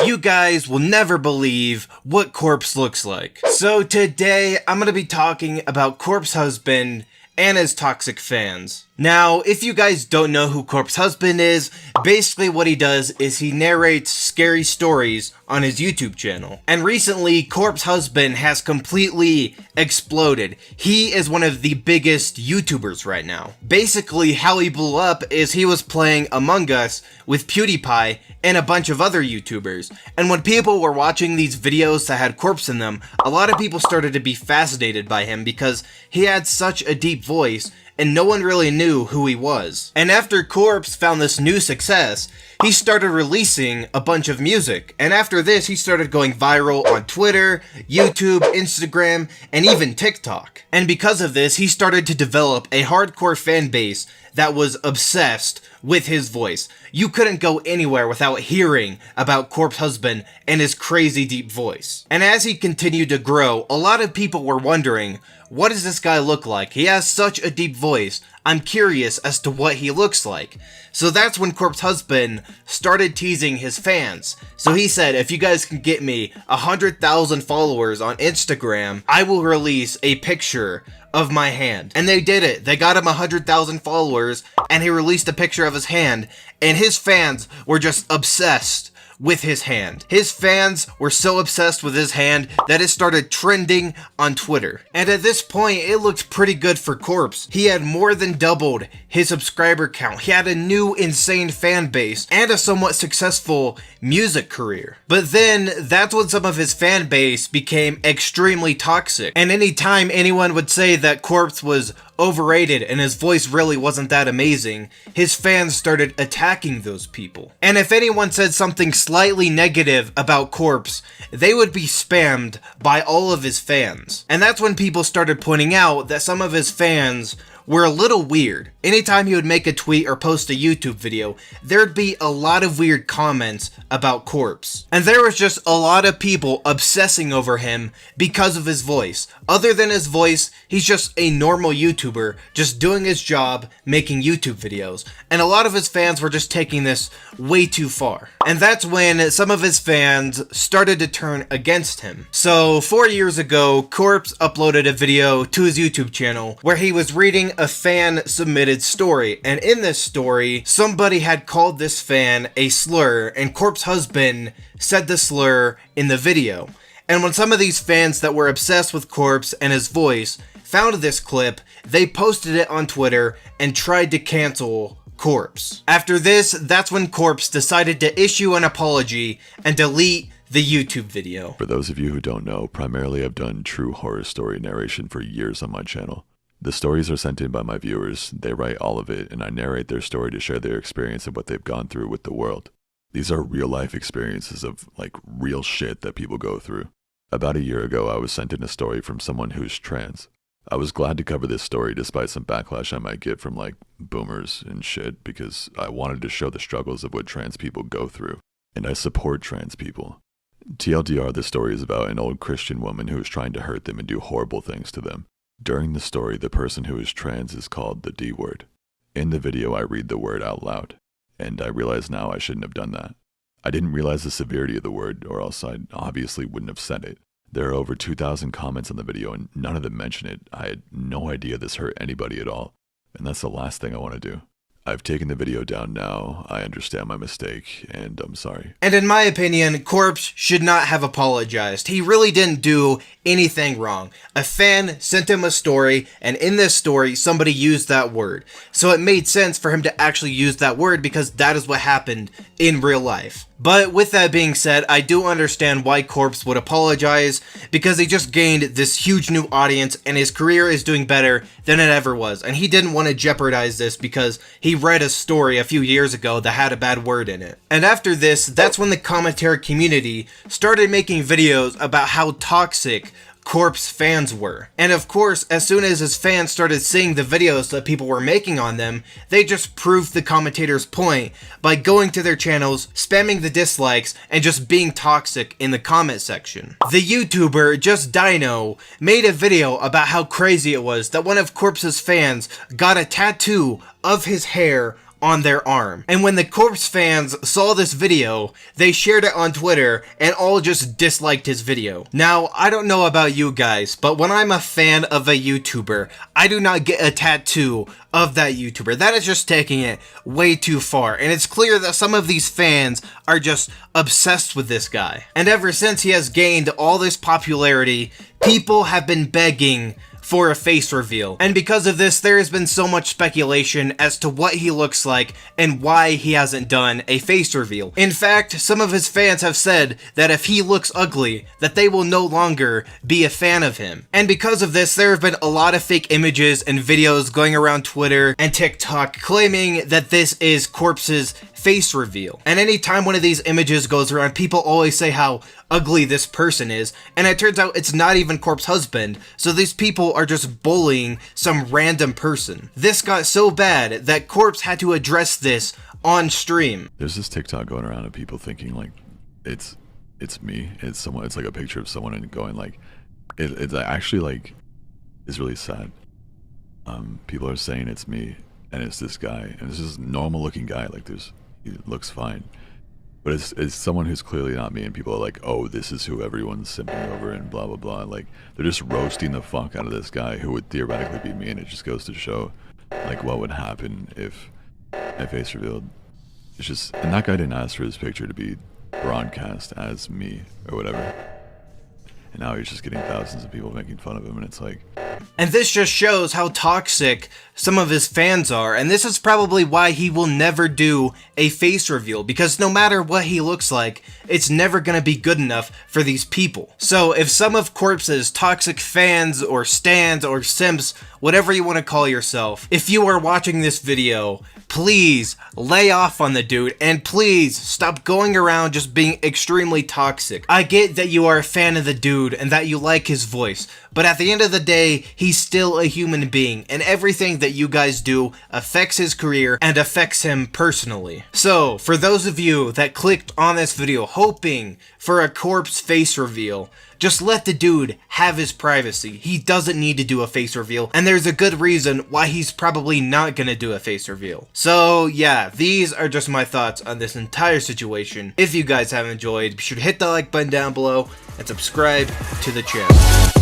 You guys will never believe what Corpse looks like. So today, I'm gonna be talking about Corpse Husband and his toxic fans. Now, if you guys don't know who Corpse Husband is, basically what he does is he narrates scary stories on his YouTube channel. And recently, Corpse Husband has completely exploded. He is one of the biggest YouTubers right now. Basically, how he blew up is he was playing Among Us with PewDiePie and a bunch of other YouTubers. And when people were watching these videos that had Corpse in them, a lot of people started to be fascinated by him because he had such a deep voice and no one really knew who he was. And after Corpse found this new success, he started releasing a bunch of music. And after this, he started going viral on Twitter, YouTube, Instagram, and even TikTok. And because of this, he started to develop a hardcore fan base that was obsessed with his voice. You couldn't go anywhere without hearing about Corpse Husband and his crazy deep voice. And as he continued to grow, a lot of people were wondering, what does this guy look like? He has such a deep voice. I'm curious as to what he looks like. So that's when Corpse Husband started teasing his fans. So he said, if you guys can get me 100,000 followers on Instagram, I will release a picture of my hand. And they did it. They got him 100,000 followers and he released a picture of his hand, and his fans were just obsessed with his hand. His fans were so obsessed with his hand that it started trending on Twitter. And at this point, it looked pretty good for Corpse. He had more than doubled his subscriber count. He had a new insane fan base and a somewhat successful music career. But then that's when some of his fan base became extremely toxic. And anytime anyone would say that Corpse was overrated and his voice really wasn't that amazing, his fans started attacking those people. And if anyone said something slightly negative about Corpse, they would be spammed by all of his fans. And that's when people started pointing out that some of his fans were a little weird. Anytime he would make a tweet or post a YouTube video, there'd be a lot of weird comments about Corpse. And there was just a lot of people obsessing over him because of his voice. Other than his voice, he's just a normal YouTuber, just doing his job, making YouTube videos. And a lot of his fans were just taking this way too far. And that's when some of his fans started to turn against him. So 4 years ago, Corpse uploaded a video to his YouTube channel where he was reading a fan submitted story, and in this story somebody had called this fan a slur, and Corpse Husband said the slur in the video. And when some of these fans that were obsessed with Corpse and his voice found this clip, they posted it on Twitter and tried to cancel Corpse. After this, that's when Corpse decided to issue an apology and delete the YouTube video. For those of you who don't know, primarily I've done true horror story narration for years on my channel. The stories are sent in by my viewers, they write all of it, and I narrate their story to share their experience and what they've gone through with the world. These are real life experiences of, real shit that people go through. About a year ago, I was sent in a story from someone who's trans. I was glad to cover this story despite some backlash I might get from, boomers and shit, because I wanted to show the struggles of what trans people go through. And I support trans people. TLDR, this story is about an old Christian woman who is trying to hurt them and do horrible things to them. During the story, the person who is trans is called the D word. In the video, I read the word out loud, and I realize now I shouldn't have done that. I didn't realize the severity of the word, or else I obviously wouldn't have said it. There are over 2,000 comments on the video, and none of them mention it. I had no idea this hurt anybody at all, and that's the last thing I want to do. I've taken the video down now, I understand my mistake, and I'm sorry. And in my opinion, Corpse should not have apologized. He really didn't do anything wrong. A fan sent him a story, and in this story, somebody used that word. So it made sense for him to actually use that word because that is what happened in real life. But with that being said, I do understand why Corpse would apologize, because he just gained this huge new audience and his career is doing better than it ever was. And he didn't want to jeopardize this because he read a story a few years ago that had a bad word in it. And after this, that's when the commentary community started making videos about how toxic Corpse fans were. And of course, as soon as his fans started seeing the videos that people were making on them, they just proved the commentator's point by going to their channels, spamming the dislikes, and just being toxic in the comment section. The YouTuber Just Dino made a video about how crazy it was that one of Corpse's fans got a tattoo of his hair on their arm. And when the Corpse fans saw this video, they shared it on Twitter and all just disliked his video. Now, I don't know about you guys, but when I'm a fan of a YouTuber, I do not get a tattoo of that YouTuber. That is just taking it way too far. And it's clear that some of these fans are just obsessed with this guy. And ever since he has gained all this popularity, people have been begging for a face reveal. And because of this, there has been so much speculation as to what he looks like and why he hasn't done a face reveal. In fact, some of his fans have said that if he looks ugly, that they will no longer be a fan of him. And because of this, there have been a lot of fake images and videos going around Twitter and TikTok claiming that this is Corpse's face reveal. And anytime one of these images goes around, people always say how ugly this person is, and it turns out it's not even Corpse husband, so these people are just bullying some random person. This got so bad that Corpse had to address this on stream. There's this TikTok going around of people thinking like it's me. It's someone. It's like a picture of someone and going like it's actually like it's really sad. People are saying it's me and it's this guy and it's this normal looking guy. Like he looks fine, but it's someone who's clearly not me, and people are like, oh, this is who everyone's simping over and blah blah blah. Like they're just roasting the fuck out of this guy who would theoretically be me, and it just goes to show like what would happen if my face revealed. It's just, and that guy didn't ask for his picture to be broadcast as me or whatever, and now he's just getting thousands of people making fun of him, and it's like. And this just shows how toxic some of his fans are, and this is probably why he will never do a face reveal, because no matter what he looks like, it's never gonna be good enough for these people. So if some of Corpse's toxic fans or stans or simps, whatever you want to call yourself, if you are watching this video, please lay off on the dude, and please stop going around just being extremely toxic. I get that you are a fan of the dude and that you like his voice, but at the end of the day, he's still a human being, and everything that you guys do affects his career and affects him personally. So, for those of you that clicked on this video hoping for a Corpse face reveal, just let the dude have his privacy. He doesn't need to do a face reveal, and there's a good reason why he's probably not gonna do a face reveal. So yeah, these are just my thoughts on this entire situation. If you guys have enjoyed, be sure to hit the like button down below and subscribe to the channel.